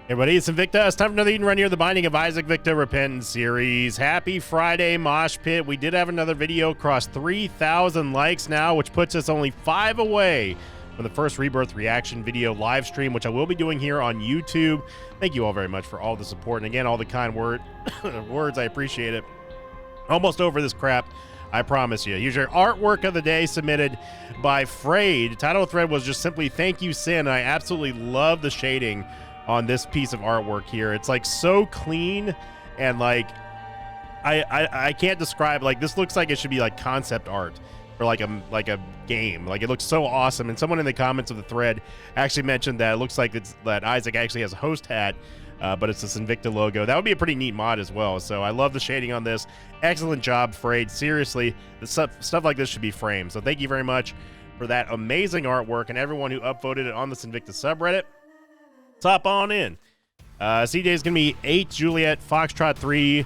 Hey everybody, it's Invicta. It's time for another Eden Run here, the Binding of Isaac Victa Repentance series. Happy Friday, Mosh Pit. We did have another video cross 3,000 likes now, which puts us only 5 away from the first Rebirth reaction video live stream, which I will be doing here on YouTube. Thank you all very much for all the support, and again, all the kind words. I appreciate it. Almost over this crap, I promise you. Here's your artwork of the day submitted by Frayed. The title of the thread was just simply, "Thank you, Sin." I absolutely love the shading on this piece of artwork here. It's like so clean, and like I can't describe, like this looks like it should be like concept art for like a game. Like it looks so awesome. And someone in the comments of the thread actually mentioned that it looks like that Isaac actually has a host hat, but it's this Invicta logo. That would be a pretty neat mod as well. So I love the shading on this. Excellent job, Frayed. Seriously, the stuff like this should be framed. So thank you very much for that amazing artwork, and everyone who upvoted it on this Invicta subreddit. Let's hop on in. CJ is going to be 8 Juliet, Foxtrot 3,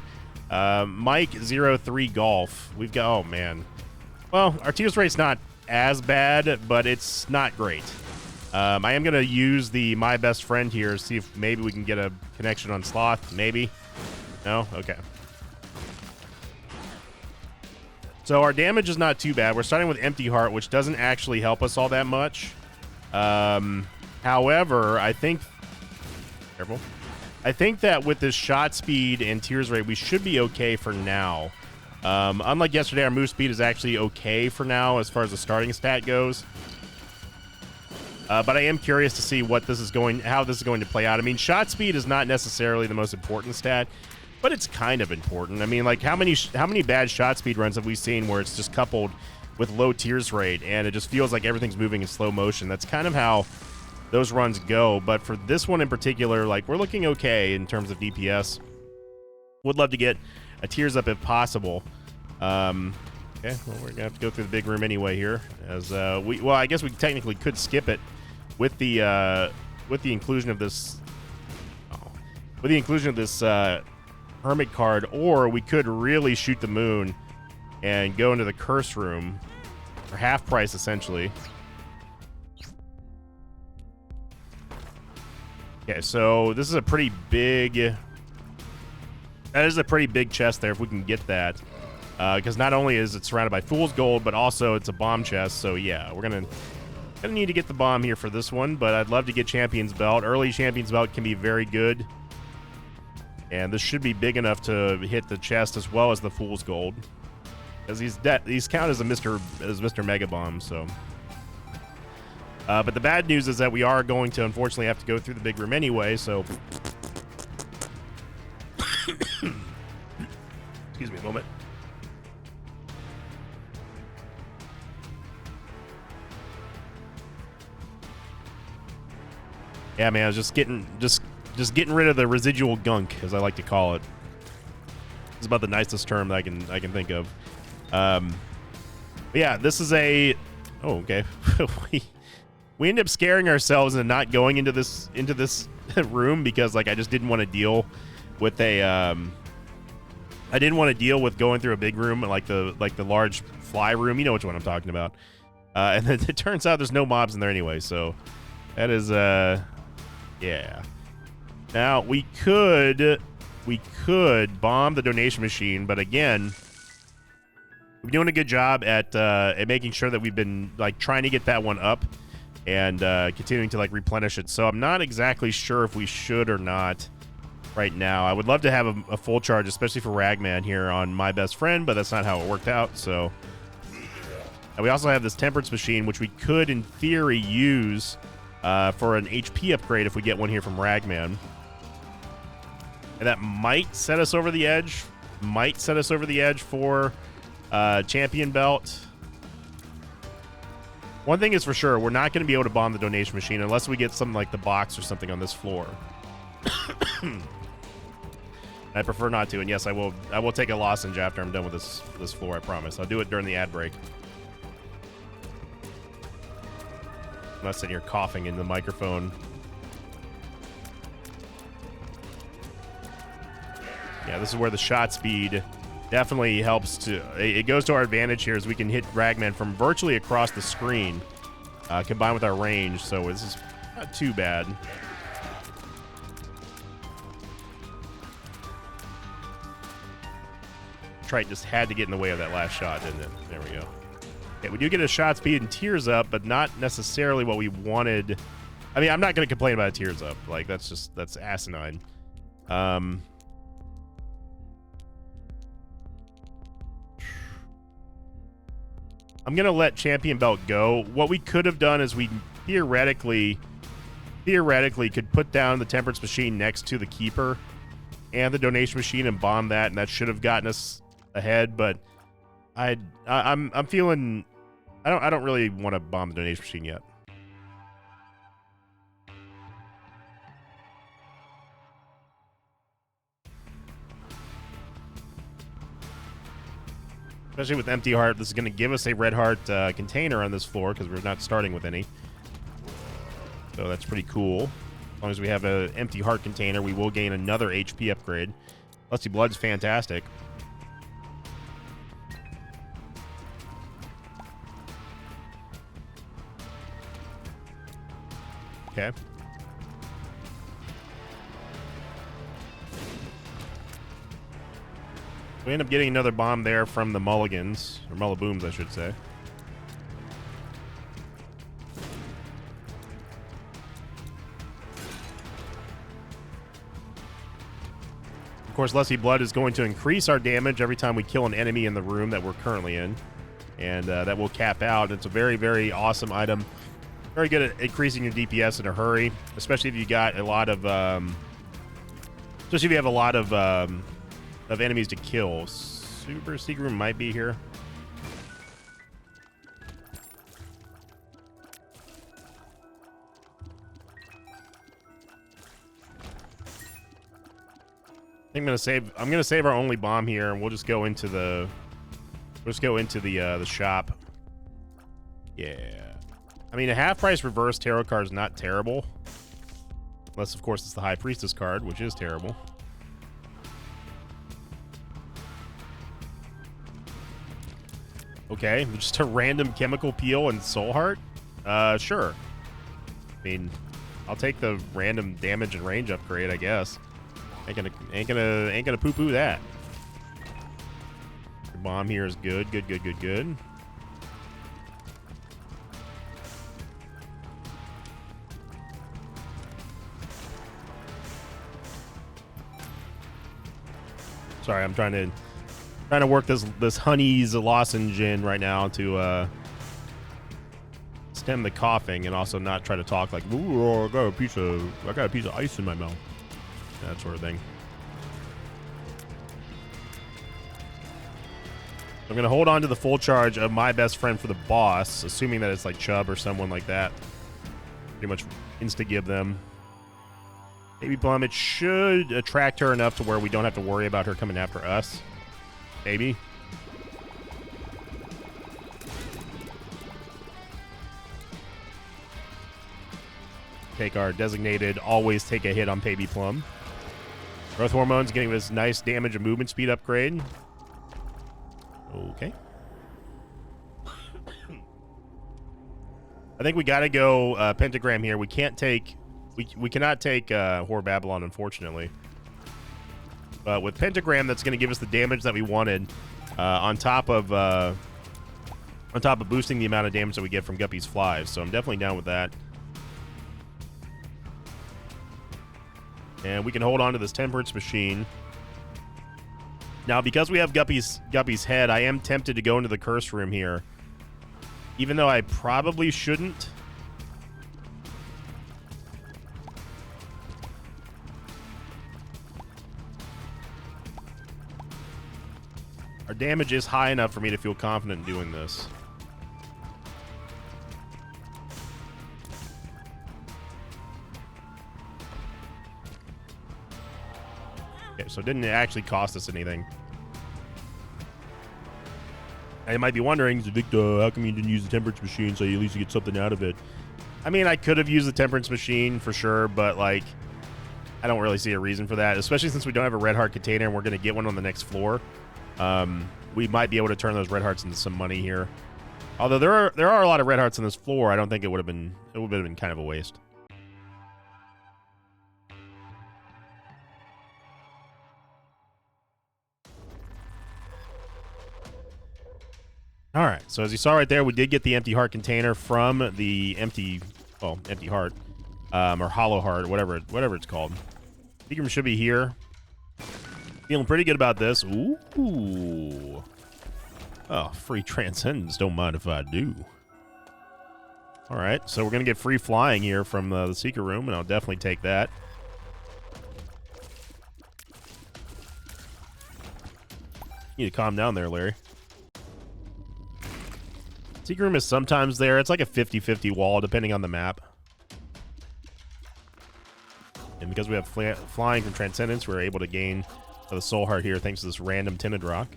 Mike 03 Golf. We've got, oh man. Well, our tears rate's not as bad, but it's not great. I am going to use the My Best Friend here, see if maybe we can get a connection on Sloth. Maybe? No? Okay. So our damage is not too bad. We're starting with Empty Heart, which doesn't actually help us all that much. However, I think... Careful. I think that with this shot speed and tears rate, we should be okay for now. Unlike yesterday, our move speed is actually okay for now as far as the starting stat goes. But I am curious to see how this is going to play out. I mean, shot speed is not necessarily the most important stat, but it's kind of important. I mean, like how many bad shot speed runs have we seen where it's just coupled with low tears rate and it just feels like everything's moving in slow motion? That's kind of how those runs go. But for this one in particular, like we're looking okay in terms of DPS. Would love to get a tears up if possible. Okay, well, we're gonna have to go through the big room anyway here, as well, I guess we technically could skip it with the inclusion of this hermit card, or we could really shoot the moon and go into the curse room for half price essentially. Okay, so this is a pretty big... That is a pretty big chest there if we can get that. Because not only is it surrounded by Fool's Gold, but also it's a bomb chest. So yeah, we're gonna need to get the bomb here for this one, but I'd love to get Champion's Belt. Early Champion's Belt can be very good. And this should be big enough to hit the chest as well as the Fool's Gold. Because these count as Mr. Mega Bomb, so... but the bad news is that we are going to unfortunately have to go through the big room anyway, so... Excuse me a moment. Yeah, man, I was just getting rid of the residual gunk, as I like to call it. It's about the nicest term that I can think of. But yeah, this is a... Oh, okay. We ended up scaring ourselves and not going into this room because like I just didn't want to deal with I didn't want to deal with going through a big room like the large fly room. You know which one I'm talking about. And then it turns out there's no mobs in there anyway, so that is yeah. Now we could bomb the donation machine, but again, we're doing a good job at making sure that we've been like trying to get that one up and continuing to like replenish it. So I'm not exactly sure if we should or not right now. I would love to have a full charge, especially for Ragman here on My Best Friend, but that's not how it worked out. So, and we also have this Temperance machine, which we could in theory use for an HP upgrade if we get one here from Ragman. And that might set us over the edge. Might set us over the edge for Champion Belt. One thing is for sure, we're not going to be able to bomb the donation machine unless we get something like the box or something on this floor. I prefer not to, and yes, I will take a lozenge after I'm done with this floor, I promise. I'll do it during the ad break. I'm not sitting here coughing in the microphone. Yeah, this is where the shot speed definitely helps to... It goes to our advantage here as we can hit Ragman from virtually across the screen, combined with our range, so this is not too bad. Trite just had to get in the way of that last shot, didn't it? There we go. Okay, we do get a shot speed and tears up, but not necessarily what we wanted. I mean, I'm not going to complain about a tears up. Like, that's asinine. I'm going to let Champion Belt go. What we could have done is we theoretically could put down the Temperance Machine next to the Keeper and the Donation Machine and bomb that, and that should have gotten us ahead, but I'm feeling I don't really want to bomb the Donation Machine yet. Especially with Empty Heart, this is going to give us a Red Heart container on this floor because we're not starting with any. So that's pretty cool. As long as we have an Empty Heart container, we will gain another HP upgrade. Lusty Blood's fantastic. Okay. We end up getting another bomb there from the Mulligans, or Mullabooms, I should say. Of course, Lusty Blood is going to increase our damage every time we kill an enemy in the room that we're currently in. And that will cap out. It's a very, very awesome item. Very good at increasing your DPS in a hurry, especially if you got a lot of, especially if you have a lot of enemies to kill. Super Secret Room might be here. I think I'm gonna save our only bomb here, and we'll just go into the the shop. Yeah. I mean, a half-price reverse tarot card is not terrible. Unless, of course, it's the High Priestess card, which is terrible. Okay, just a random Chemical Peel and Soul Heart? Sure. I mean, I'll take the random damage and range upgrade, I guess. Ain't gonna poo-poo that. The bomb here is good. Good. Sorry, I'm trying to work this honey's lozenge in right now to stem the coughing and also not try to talk like, ooh, I got a piece of ice in my mouth. That sort of thing. I'm gonna hold on to the full charge of my best friend for the boss, assuming that it's like Chubb or someone like that. Pretty much insta-give them. Baby Plum, it should attract her enough to where we don't have to worry about her coming after us. Maybe. Take our designated, always take a hit on Baby Plum. Growth Hormone's getting this nice damage and movement speed upgrade. Okay. I think we gotta go Pentagram here. We can't take... We cannot take Whore Babylon, unfortunately. But with Pentagram, that's going to give us the damage that we wanted, on top of boosting the amount of damage that we get from Guppy's Flies. So I'm definitely down with that. And we can hold on to this Temperance Machine. Now, because we have Guppy's head, I am tempted to go into the Curse Room here, even though I probably shouldn't. Our damage is high enough for me to feel confident in doing this. Okay, so it didn't actually cost us anything. And you might be wondering, Victor, how come you didn't use the Temperance Machine so you at least get something out of it? I mean, I could have used the Temperance Machine for sure, but like, I don't really see a reason for that, especially since we don't have a Red Heart container and we're going to get one on the next floor. We might be able to turn those Red Hearts into some money here. Although there are a lot of Red Hearts on this floor, I don't think it would have been kind of a waste. All right, so as you saw right there, we did get the empty heart container from the empty heart, or hollow heart, whatever it's called. Seeker Room should be here. Feeling pretty good about this. Ooh. Oh, free transcendence. Don't mind if I do. All right, so we're gonna get free flying here from the Seeker Room, and I'll definitely take that. You need to calm down there, Larry. Seeker Room is sometimes there. It's like a 50-50 wall, depending on the map. And because we have flying from Transcendence, we're able to gain the Soul Heart here thanks to this random Tinted Rock.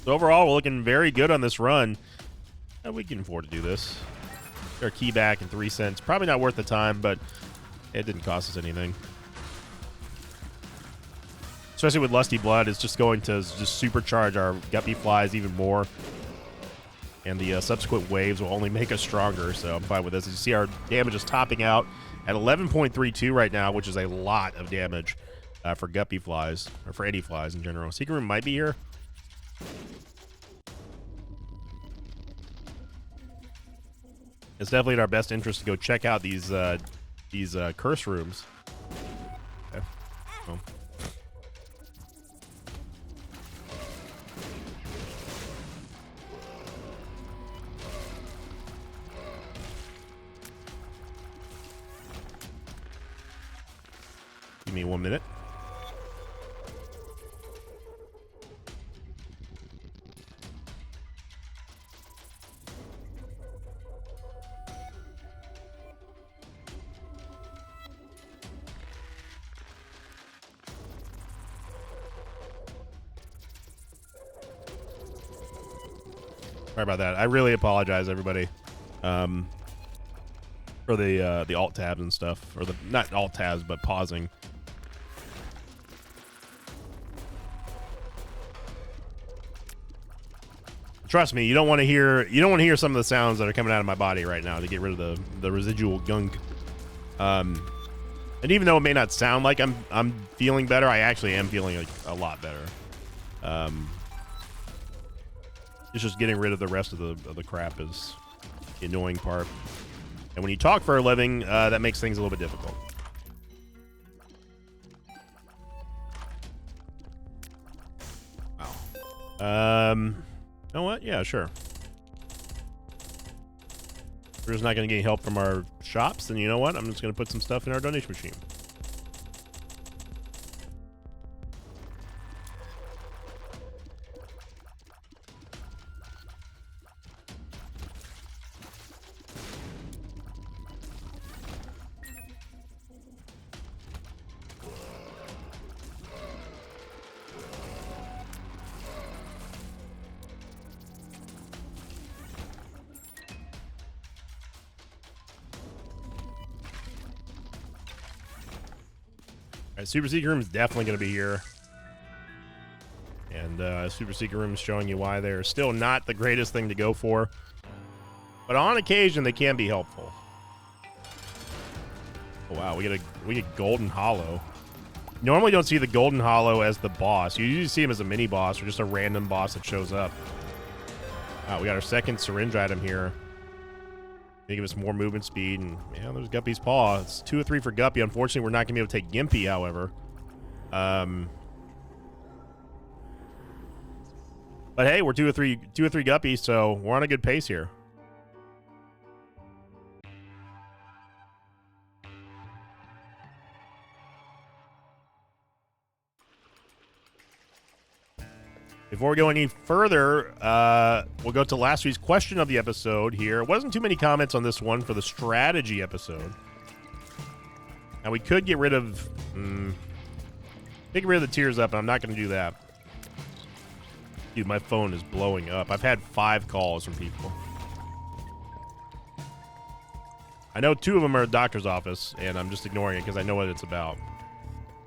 So overall, we're looking very good on this run. We can afford to do this. Get our key back in 3 cents. Probably not worth the time, but it didn't cost us anything. Especially with Lusty Blood, it's just going to just supercharge our Guppy Flies even more. And the subsequent waves will only make us stronger, so I'm fine with this. As you see, our damage is topping out at 11.32 right now, which is a lot of damage for Guppy Flies, or for any flies in general. Seeker Room might be here. It's definitely in our best interest to go check out these curse rooms. Okay. Well. Give me 1 minute. Sorry about that. I really apologize, everybody, for the alt tabs and stuff, or the not alt tabs, but pausing. Trust me, you don't want to hear some of the sounds that are coming out of my body right now to get rid of the residual gunk. And even though it may not sound like I'm feeling better, I actually am feeling like a lot better. It's just getting rid of the rest of the crap is the annoying part. And when you talk for a living, that makes things a little bit difficult. Wow. You know what? Yeah, sure. We're just not going to get any help from our shops, then you know what? I'm just going to put some stuff in our donation machine. Alright, Super Seeker Room is definitely going to be here. And Super Seeker Room is showing you why they're still not the greatest thing to go for. But on occasion, they can be helpful. Oh, wow, we get Golden Hollow. Normally don't see the Golden Hollow as the boss. You usually see him as a mini boss or just a random boss that shows up. Wow, we got our second syringe item here. They give us more movement speed, and yeah, there's Guppy's Paw. It's 2 or 3 for Guppy. Unfortunately, we're not gonna be able to take Gimpy, however. But hey, we're 2 or 3 Guppies, so we're on a good pace here. Before we go any further, we'll go to last week's question of the episode here. Wasn't too many comments on this one for the strategy episode. Now, we could get rid of... get rid of the tears up, and I'm not going to do that. Dude, my phone is blowing up. I've had 5 calls from people. I know 2 of them are at the doctor's office, and I'm just ignoring it because I know what it's about.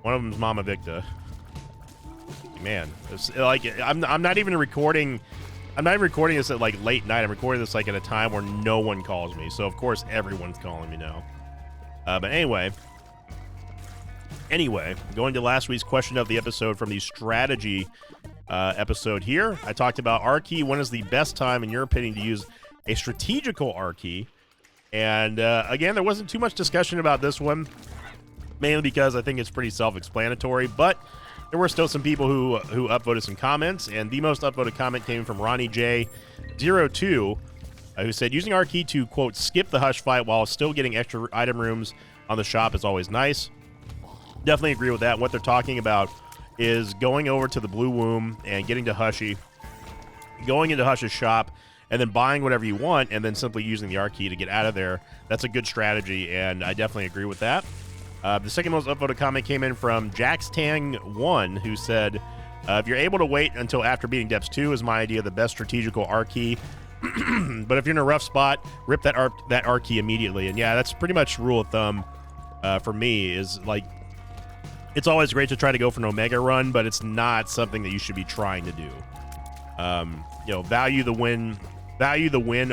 One of them is Mama Victa. Man, it's like I'm not even recording. I'm not even recording this at like late night. I'm recording this like at a time where no one calls me. So of course everyone's calling me now. But anyway, going to last week's question of the episode from the strategy episode here. I talked about R key. When is the best time, in your opinion, to use a strategical R key? And again, there wasn't too much discussion about this one, mainly because I think it's pretty self-explanatory, but there were still some people who upvoted some comments, and the most upvoted comment came from Ronnie J02, who said, using R key to, quote, skip the Hush fight while still getting extra item rooms on the shop is always nice. Definitely agree with that. What they're talking about is going over to the Blue Womb and getting to Hushy, going into Hush's shop, and then buying whatever you want, and then simply using the R key to get out of there. That's a good strategy, and I definitely agree with that. The second most upvoted comment came in from JaxTang1, who said, if you're able to wait until after beating Depths 2 is my idea of the best strategical R key. But if you're in a rough spot, rip that R key immediately. And yeah, that's pretty much rule of thumb for me, is like, it's always great to try to go for an Omega run, but it's not something that you should be trying to do. You know, value the win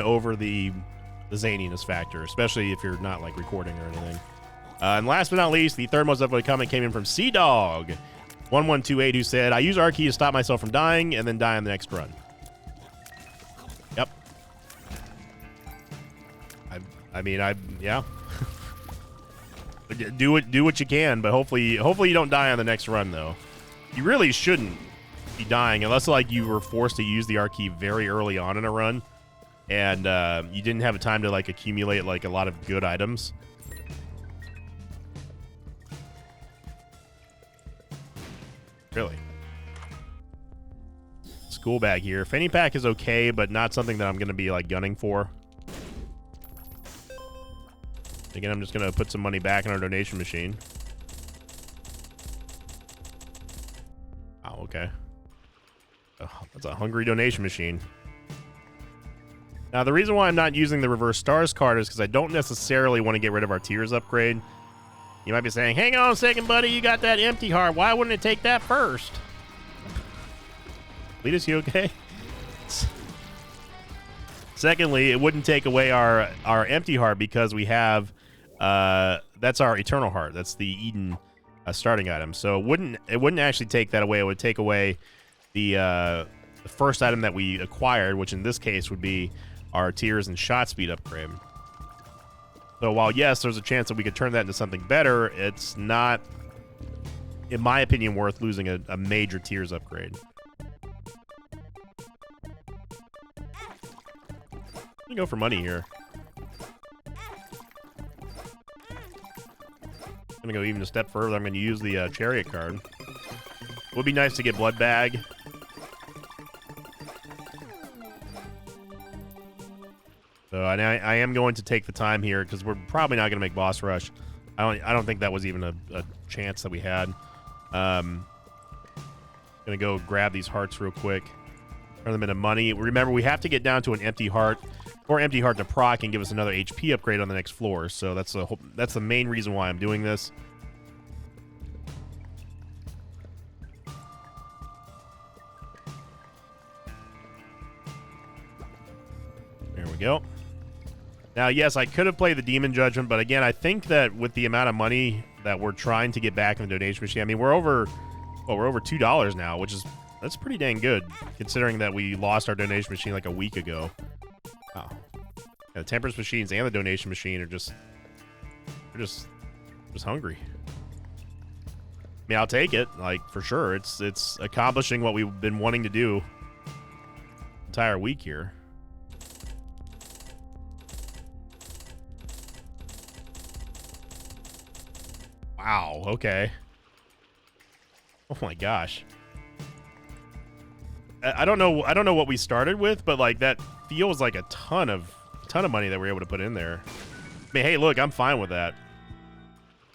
over the zaniness factor, especially if you're not like recording or anything. And last but not least, the third most upvoted comment came in from CDog1128, who said, I use R key to stop myself from dying and then die on the next run. Yep. Yeah. do what you can, but hopefully you don't die on the next run, though. You really shouldn't be dying unless like you were forced to use the R key very early on in a run, and you didn't have time to like accumulate like a lot of good items. Really. School bag here. Fanny pack is okay, but not something that I'm going to be like gunning for. Again, I'm just going to put some money back in our donation machine. Oh, okay. Oh, that's a hungry donation machine. Now, the reason why I'm not using the reverse stars card is because I don't necessarily want to get rid of our tiers upgrade. You might be saying, hang on a second, buddy, you got that empty heart. Why wouldn't it take that first? Cletus, you okay? Secondly, it wouldn't take away our empty heart because we have, that's our eternal heart. That's the Eden starting item. So it wouldn't actually take that away. It would take away the first item that we acquired, which in this case would be our tiers and shot speed upgrade. So while, yes, there's a chance that we could turn that into something better, it's not, in my opinion, worth losing a major tiers upgrade. I'm gonna go for money here. I'm gonna go even a step further. I'm gonna use the chariot card. Would be nice to get blood bag. So I am going to take the time here because we're probably not going to make boss rush. I don't think that was even a chance that we had. Gonna go grab these hearts real quick, turn them into money. Remember, we have to get down to an empty heart or empty heart to proc and give us another HP upgrade on the next floor. So that's the main reason why I'm doing this. There we go. Now, yes, I could have played the Demon Judgment, but again, I think that with the amount of money that we're trying to get back in the donation machine, I mean, we're over $2 now, that's pretty dang good, considering that we lost our donation machine like a week ago. Wow. Yeah, the Temperance machines and the donation machine are just hungry. I mean, I'll take it, like, for sure. It's accomplishing what we've been wanting to do entire week here. Wow, okay. Oh my gosh. I don't know what we started with, but like that feels like a ton of money that we're able to put in there. I mean, hey, look, I'm fine with that.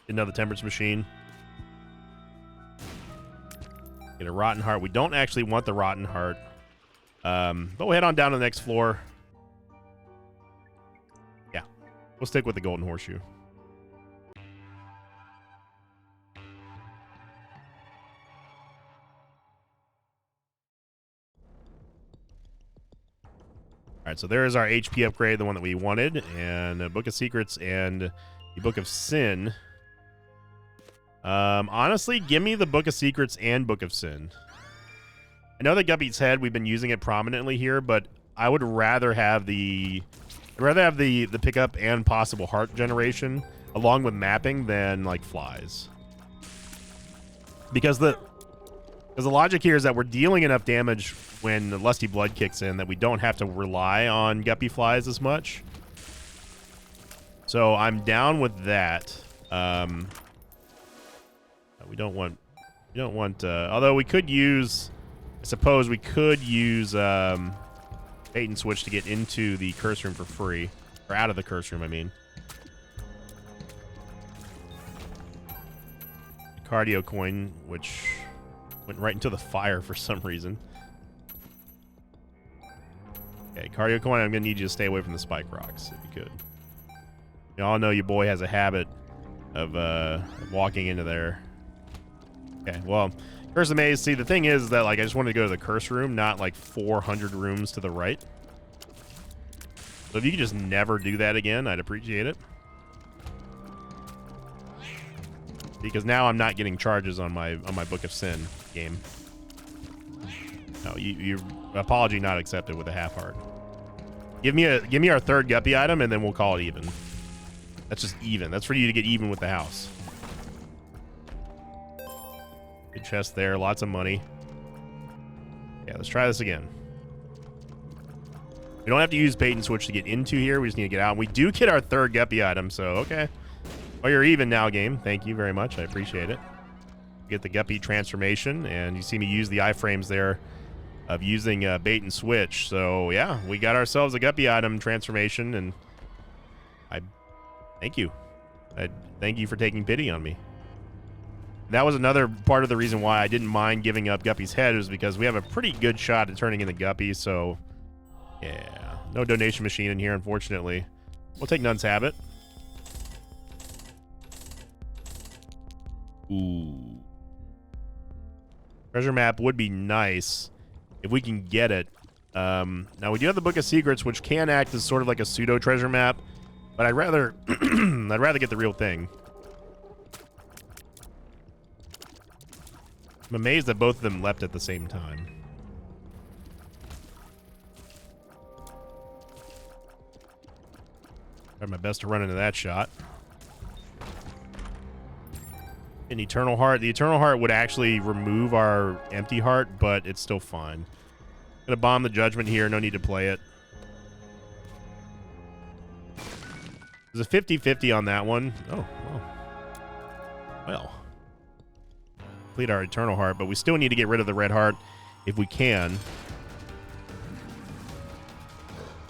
Another Temperance machine. Get a Rotten Heart. We don't actually want the Rotten Heart. But we'll head on down to the next floor. Yeah. We'll stick with the Golden Horseshoe. All right, so there is our HP upgrade, the one that we wanted, and a Book of Secrets and the Book of Sin. Honestly, give me the Book of Secrets and Book of Sin. I know the Guppy's Head, we've been using it prominently here, but I would rather have the pickup and possible heart generation along with mapping than like flies. Because the logic here is that we're dealing enough damage when the Lusty Blood kicks in that we don't have to rely on Guppy flies as much. So I'm down with that. We don't want, although we could use, I suppose we could use bait and switch to get into the curse room for free. Or out of the curse room, I mean. Cardio coin, which went right into the fire for some reason. Okay, cardio coin, I'm going to need you to stay away from the spike rocks, if you could. You all know your boy has a habit of walking into there. Okay, well, Curse of Maze. See, the thing is that, like, I just wanted to go to the curse room, not, like, 400 rooms to the right. So if you could just never do that again, I'd appreciate it. Because now I'm not getting charges on my Book of Sin game. No, you apology not accepted with a half heart. Give me our third Guppy item, and then we'll call it even. That's just even. That's for you to get even with the house. Good chest there. Lots of money. Yeah, let's try this again. We don't have to use bait and switch to get into here. We just need to get out. And we do get our third Guppy item, so okay. Well, you're even now, game. Thank you very much. I appreciate it. Get the Guppy transformation, and you see me use the iframes there of using bait and switch. So, yeah, we got ourselves a Guppy item transformation, and I thank you. I thank you for taking pity on me. That was another part of the reason why I didn't mind giving up Guppy's Head, is because we have a pretty good shot at turning into Guppy, so yeah. No donation machine in here, unfortunately. We'll take Nun's Habit. Ooh. Treasure map would be nice if we can get it. Now we do have the Book of Secrets, which can act as sort of like a pseudo treasure map, but I'd rather I'd rather get the real thing. I'm amazed that both of them leapt at the same time. Tried my best to run into that shot. An Eternal Heart. The Eternal Heart would actually remove our empty heart, but it's still fine. Gonna bomb the Judgment here. No need to play it. There's a 50-50 on that one. Oh, well. Complete our Eternal Heart, but we still need to get rid of the red heart if we can.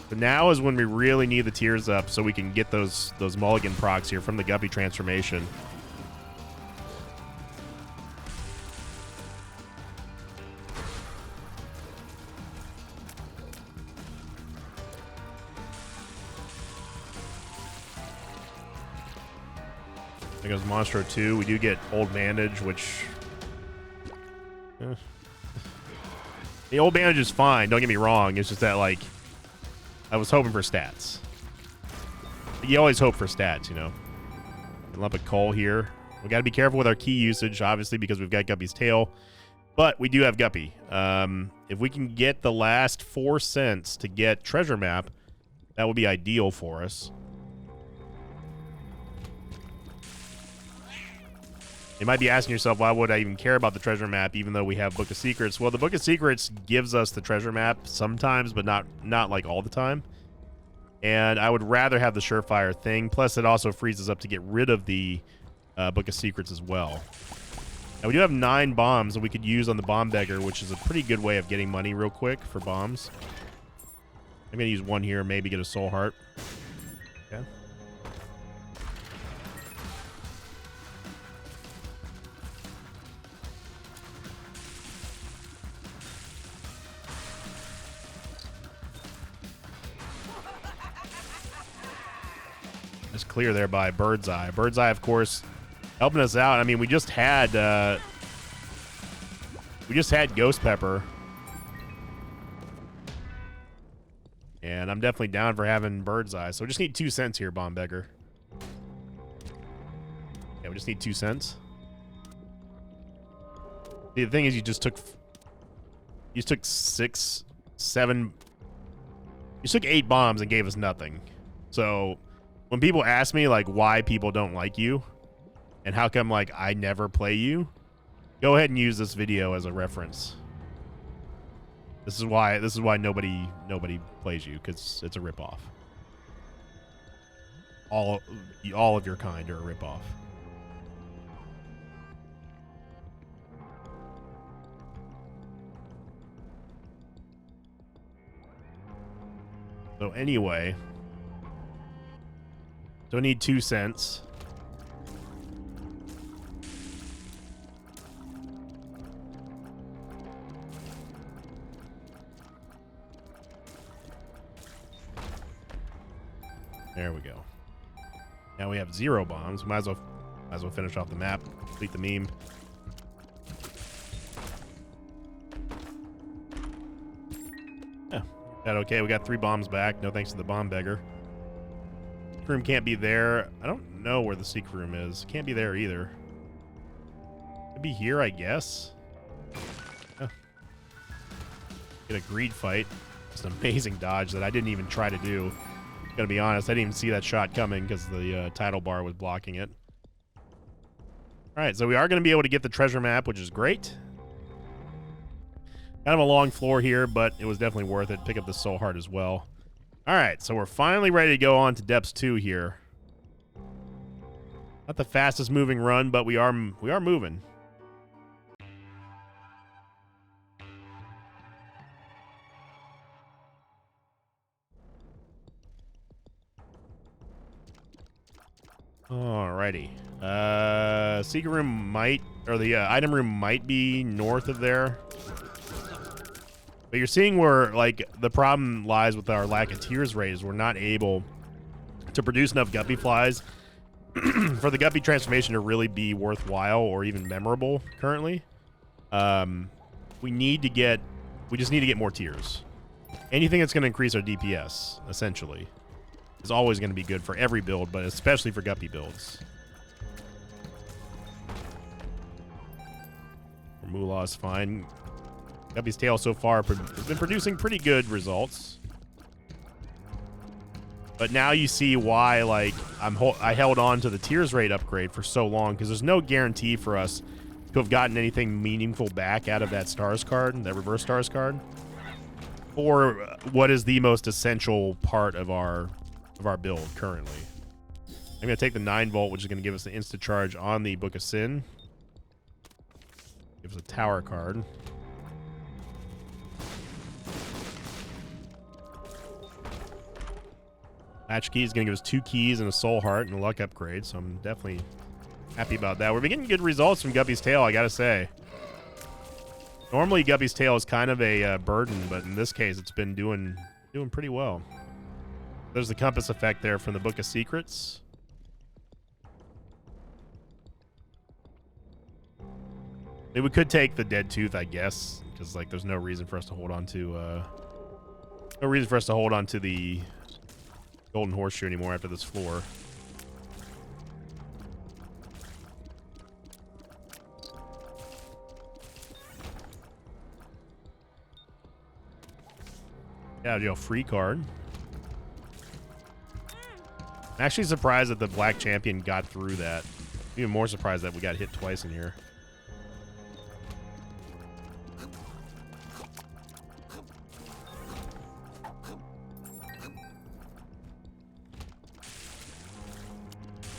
But now is when we really need the tears up so we can get those mulligan procs here from the Guppy transformation. There goes Monstro 2. We do get Old Bandage, which... The Old Bandage is fine, don't get me wrong. It's just that, like, I was hoping for stats. You always hope for stats, you know. A lump of coal here. We got to be careful with our key usage, obviously, because we've got Guppy's tail. But we do have Guppy. If we can get the last 4 cents to get treasure map, that would be ideal for us. You might be asking yourself, why would I even care about the treasure map even though we have Book of Secrets? Well, the Book of Secrets gives us the treasure map sometimes, but not like all the time. And I would rather have the Surefire thing. Plus, it also frees us up to get rid of the Book of Secrets as well. Now, we do have 9 bombs that we could use on the Bomb Beggar, which is a pretty good way of getting money real quick for bombs. I'm going to use 1 here, maybe get a Soul Heart. Okay. Just clear there by Bird's Eye. Bird's Eye, of course, helping us out. I mean, we just had Ghost Pepper, and I'm definitely down for having Bird's Eye. So we just need 2 cents here, Bomb Beggar. Yeah, we just need 2 cents. See, the thing is, you just took You took 6, 7. You took 8 bombs and gave us nothing. So when people ask me like why people don't like you and how come like I never play you, go ahead and use this video as a reference. This is why nobody plays you, because it's a ripoff. All of your kind are a ripoff. So anyway, don't need 2 cents. There we go. Now we have 0 bombs. Might as well finish off the map, complete the meme. Yeah, that okay. We got 3 bombs back. No thanks to the bomb beggar. Secret room can't be there. I don't know where the secret room is. Can't be there either. Could be here, I guess. Oh. Get a greed fight. Just an amazing dodge that I didn't even try to do. Gonna be honest, I didn't even see that shot coming because the title bar was blocking it. All right, so we are going to be able to get the treasure map, which is great. Kind of a long floor here, but it was definitely worth it. Pick up the soul heart as well. All right, so we're finally ready to go on to Depths 2 here. Not the fastest moving run, but we are moving. Alrighty. Secret room might, or the item room might be north of there. But you're seeing where, like, the problem lies with our lack of tears rate is we're not able to produce enough guppy flies for the guppy transformation to really be worthwhile or even memorable currently. We just need to get more tears. Anything that's going to increase our DPS, essentially, is always going to be good for every build, but especially for guppy builds. Moolah's fine. Guppy's tail so far has been producing pretty good results. But now you see why, like, I held on to the tears rate upgrade for so long, because there's no guarantee for us to have gotten anything meaningful back out of that stars card, that reverse stars card, or what is the most essential part of our build currently. I'm going to take the 9-volt, which is going to give us the insta charge on the Book of Sin. Give us a tower card. Latch key is going to give us 2 keys and a soul heart and a luck upgrade, so I'm definitely happy about that. We're getting good results from Guppy's tail, I gotta say. Normally Guppy's tail is kind of a burden, but in this case it's been doing pretty well. There's the compass effect there from the Book of Secrets. Maybe we could take the Dead Tooth, I guess, because like there's no reason for us to hold on to the Golden Horseshoe anymore after this floor. Yeah, free card. I'm actually surprised that the Black Champion got through that. Even more surprised that we got hit twice in here.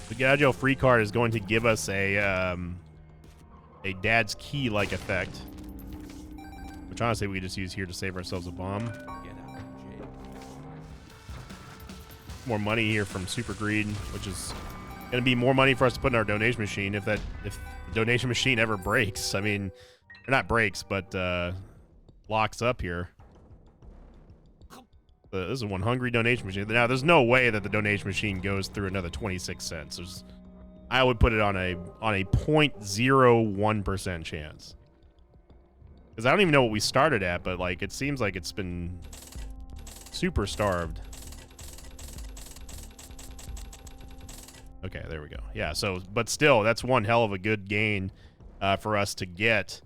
The Gadjo free card is going to give us a Dad's Key-like effect, which honestly we just use here to save ourselves a bomb. More money here from Super Greed, which is going to be more money for us to put in our donation machine if the donation machine ever breaks. I mean, or not breaks, but locks up here. This is one hungry donation machine. Now, there's no way that the donation machine goes through another 26 cents. I would put it on a 0.01% chance. Because I don't even know what we started at, but like it seems like it's been super starved. Okay, there we go. Yeah, so, but still, that's one hell of a good gain for us to get.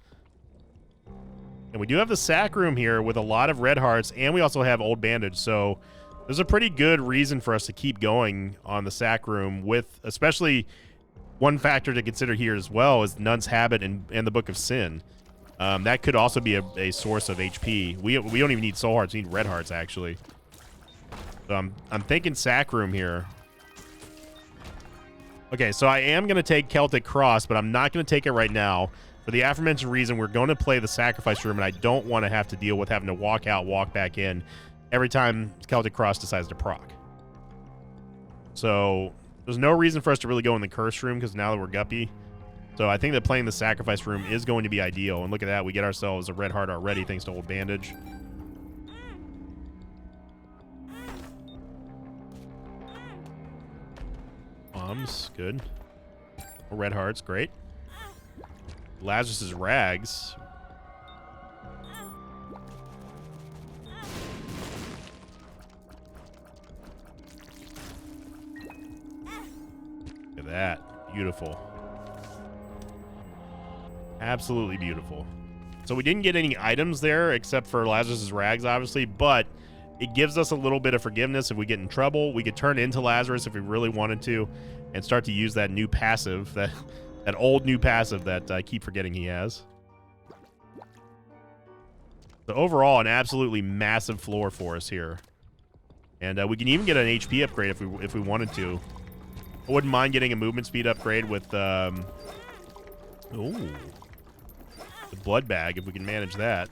And we do have the sack room here with a lot of red hearts, and we also have old bandage. So there's a pretty good reason for us to keep going on the sack room, with especially one factor to consider here as well is Nun's Habit and the Book of Sin. That could also be a source of HP. We don't even need soul hearts, we need red hearts actually. So I'm thinking sack room here. Okay, so I am going to take Celtic Cross, but I'm not going to take it right now. For the aforementioned reason, we're going to play the sacrifice room, and I don't want to have to deal with having to walk out, walk back in every time Celtic Cross decides to proc. So there's no reason for us to really go in the curse room because now that we're guppy. So I think that playing the sacrifice room is going to be ideal. And look at that, we get ourselves a red heart already thanks to old bandage. Bombs, good. More red hearts, great. Lazarus's rags. Look at that. Beautiful. Absolutely beautiful. So we didn't get any items there except for Lazarus's rags, obviously, but it gives us a little bit of forgiveness if we get in trouble. We could turn into Lazarus if we really wanted to and start to use that new passive, that old new passive that I keep forgetting he has. So overall, an absolutely massive floor for us here. And we can even get an HP upgrade if we wanted to. I wouldn't mind getting a movement speed upgrade with the blood bag if we can manage that.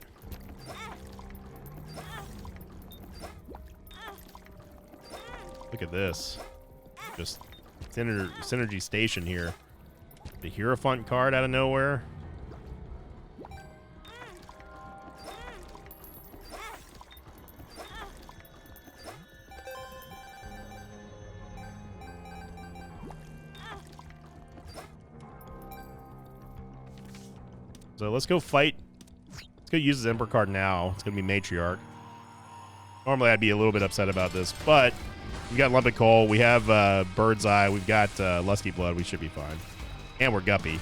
Look at this. Just synergy station here. The Hierophant card out of nowhere. So let's go fight. Let's go use his Emperor card now. It's going to be Matriarch. Normally I'd be a little bit upset about this, but we got Lump of Coal. We have Bird's Eye. We've got Lusty Blood. We should be fine. And we're Guppy.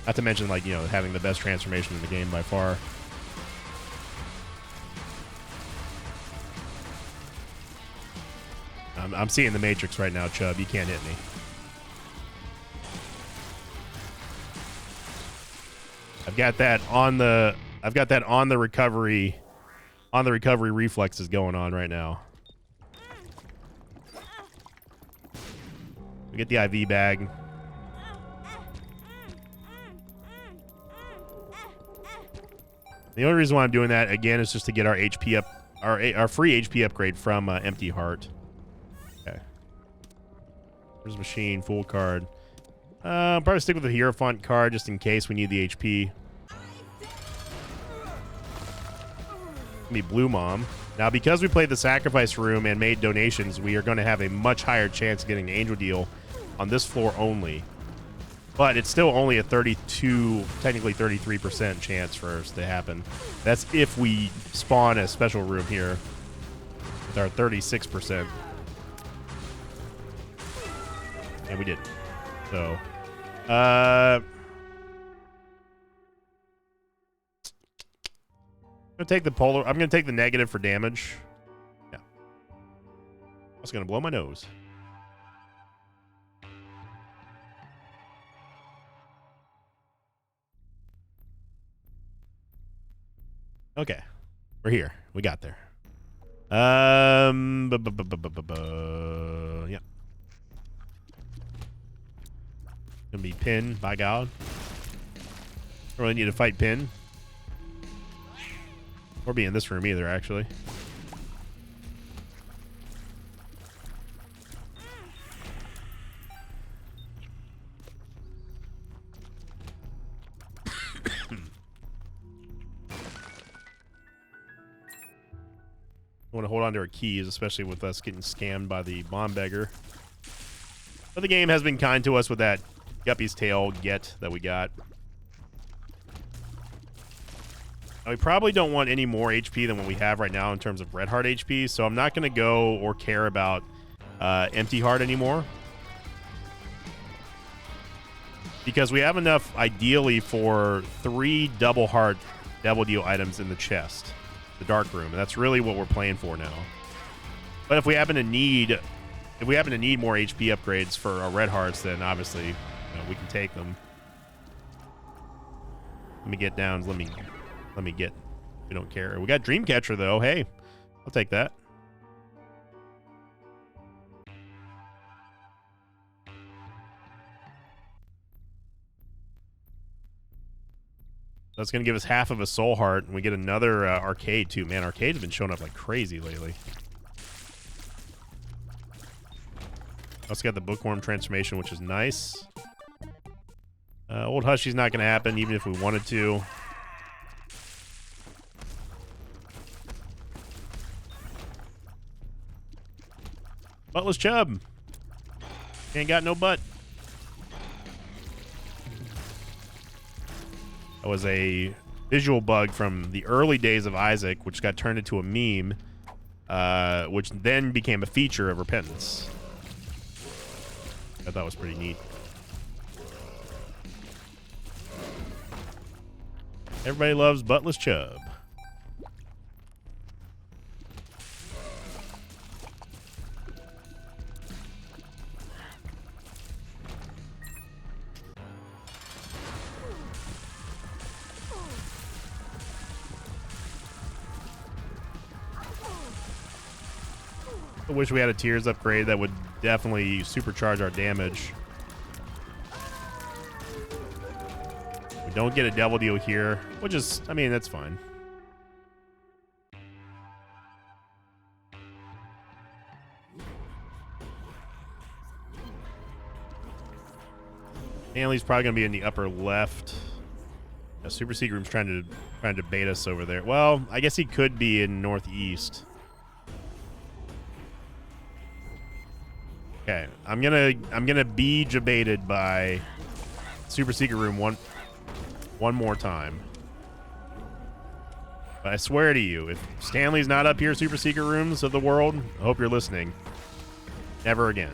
Not to mention, like, you know, having the best transformation in the game by far. I'm seeing the Matrix right now, Chubb. You can't hit me. I've got that on the recovery reflexes going on right now. We get the IV bag. The only reason why I'm doing that again is just to get our HP up, our free HP upgrade from Empty Heart. Okay. There's Machine, full card. Probably stick with the Hierophant card just in case we need the HP. Be Blue Mom. Now, because we played the sacrifice room and made donations, we are going to have a much higher chance of getting the Angel Deal on this floor only. But it's still only a 32, technically 33% chance for us to happen. That's if we spawn a special room here with our 36%. And we didn't. So, I'm gonna take the polar. I'm gonna take the negative for damage. Yeah. I was gonna blow my nose. Okay, we're here. We got there. Yeah. Gonna be Pin, by God. Don't really need to fight Pin. Or be in this room either, actually. I want to hold on to our keys, especially with us getting scammed by the bomb beggar. But the game has been kind to us with that Guppy's Tail get that we got. Now, we probably don't want any more HP than what we have right now in terms of Red Heart HP, so I'm not going to go or care about Empty Heart anymore. Because we have enough, ideally, for 3 double heart Devil Deal items in the chest, the dark room, and that's really what we're playing for now. But if we happen to need more HP upgrades for our red hearts, then obviously, you know, we can take them. Let me get down. Let me get. We don't care. We got Dreamcatcher though. Hey, I'll take that. That's going to give us half of a soul heart, and we get another arcade, too. Man, arcades have been showing up like crazy lately. Also got the Bookworm transformation, which is nice. Old Hushy's not going to happen, even if we wanted to. Buttless Chub. Ain't got no butt. That was a visual bug from the early days of Isaac, which got turned into a meme, which then became a feature of Repentance. I thought was pretty neat. Everybody loves Buttless Chub. I wish we had a Tears upgrade that would definitely supercharge our damage. We don't get a Devil Deal here, which is, I mean, that's fine. Stanley's probably going to be in the upper left. Yeah, Super Secret Room's trying to bait us over there. Well, I guess he could be in northeast. Okay, I'm gonna be debated by Super Secret Room one more time. But I swear to you, if Stanley's not up here, Super Secret Rooms of the world, I hope you're listening. Never again.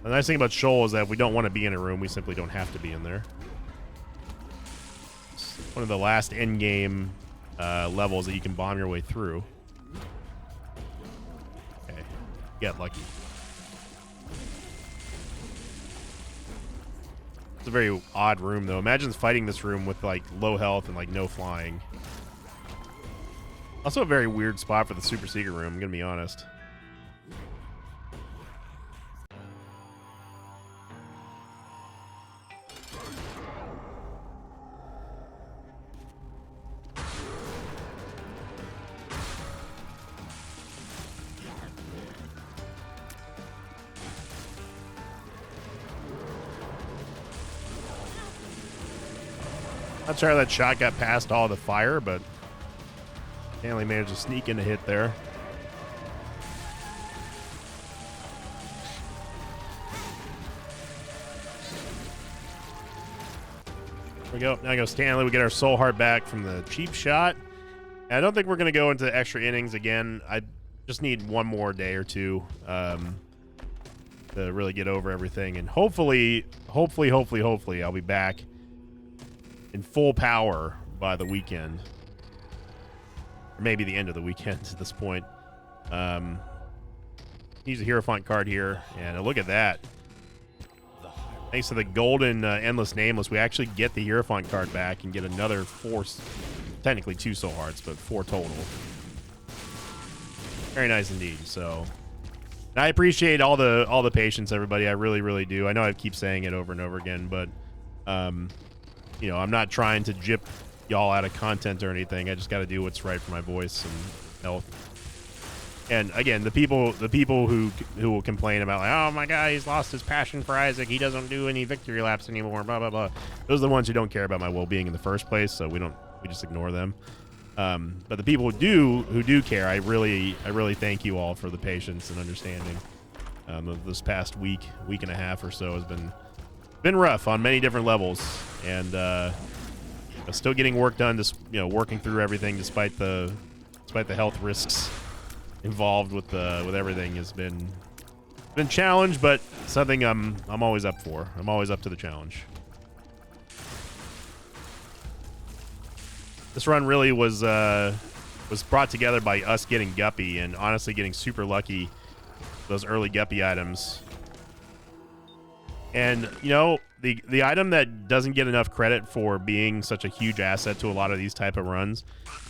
The nice thing about Shoal is that if we don't want to be in a room, we simply don't have to be in there. One of the last end-game levels that you can bomb your way through. Okay, get lucky. It's a very odd room, though. Imagine fighting this room with, like, low health and, like, no flying. Also a very weird spot for the Super Secret Room, I'm gonna be honest. Not sure how that shot got past all the fire, but Stanley managed to sneak in a hit there. There we go. Now goes Stanley. We get our soul heart back from the cheap shot. And I don't think we're going to go into extra innings again. I just need one more day or two to really get over everything. And hopefully, I'll be back in full power by the weekend, or maybe the end of the weekend at this point. Use a Hierophant card here, and look at that. Thanks to the golden Endless Nameless, we actually get the Hierophant card back and get another 4, technically 2 soul hearts, but 4 total. Very nice indeed. So I appreciate all the patience, everybody. I really do. I know I keep saying it over and over again, but you know, I'm not trying to jip y'all out of content or anything. I just got to do what's right for my voice and health. And again, the people who will complain about, like, oh my God, he's lost his passion for Isaac, he doesn't do any victory laps anymore, blah blah blah. Those are the ones who don't care about my well-being in the first place, so we just ignore them. But the people who do care, I really thank you all for the patience and understanding. Of this past week and a half or so has been rough on many different levels, and still getting work done, just, you know, working through everything despite the health risks involved with everything has been challenged, but something I'm always up for. I'm always up to the challenge. This run really was brought together by us getting Guppy and honestly getting super lucky those early Guppy items. And you know, the item that doesn't get enough credit for being such a huge asset to a lot of these type of runs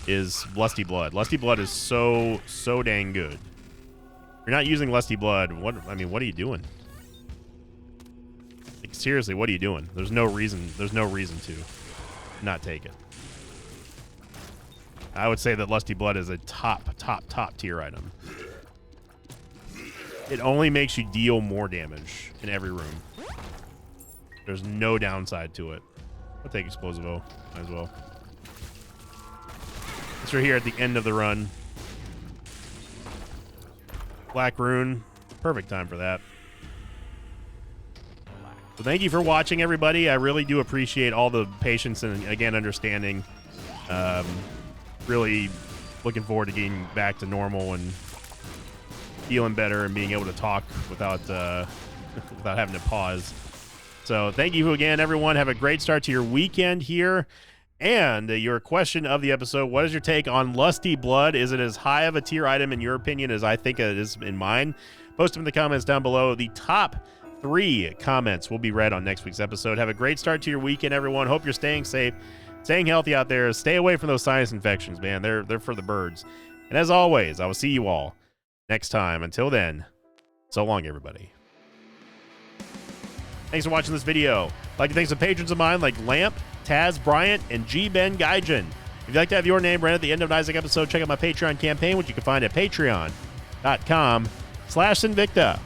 is Lusty Blood. Lusty Blood is so dang good. If you're not using Lusty Blood, what are you doing? Like, seriously, what are you doing? There's no reason to not take it. I would say that Lusty Blood is a top tier item. It only makes you deal more damage in every room. There's no downside to it. I'll take Explosivo. Might as well. It's right here at the end of the run. Black Rune. Perfect time for that. So thank you for watching, everybody. I really do appreciate all the patience and, again, understanding. Really looking forward to getting back to normal and feeling better and being able to talk without without having to pause. So thank you again, everyone. Have a great start to your weekend here. And your question of the episode, what is your take on Lusty Blood? Is it as high of a tier item in your opinion as I think it is in mine? Post them in the comments down below. The top 3 comments will be read on next week's episode. Have a great start to your weekend, everyone. Hope you're staying safe, staying healthy out there. Stay away from those sinus infections, man. They're for the birds. And as always, I will see you all next time. Until then, so long, everybody. Thanks for watching this video. I'd like to thank some patrons of mine like Lamp, Taz Bryant, and G. Ben Gaijin. If you'd like to have your name read at the end of an Isaac episode, check out my Patreon campaign, which you can find at patreon.com/Sinvicta.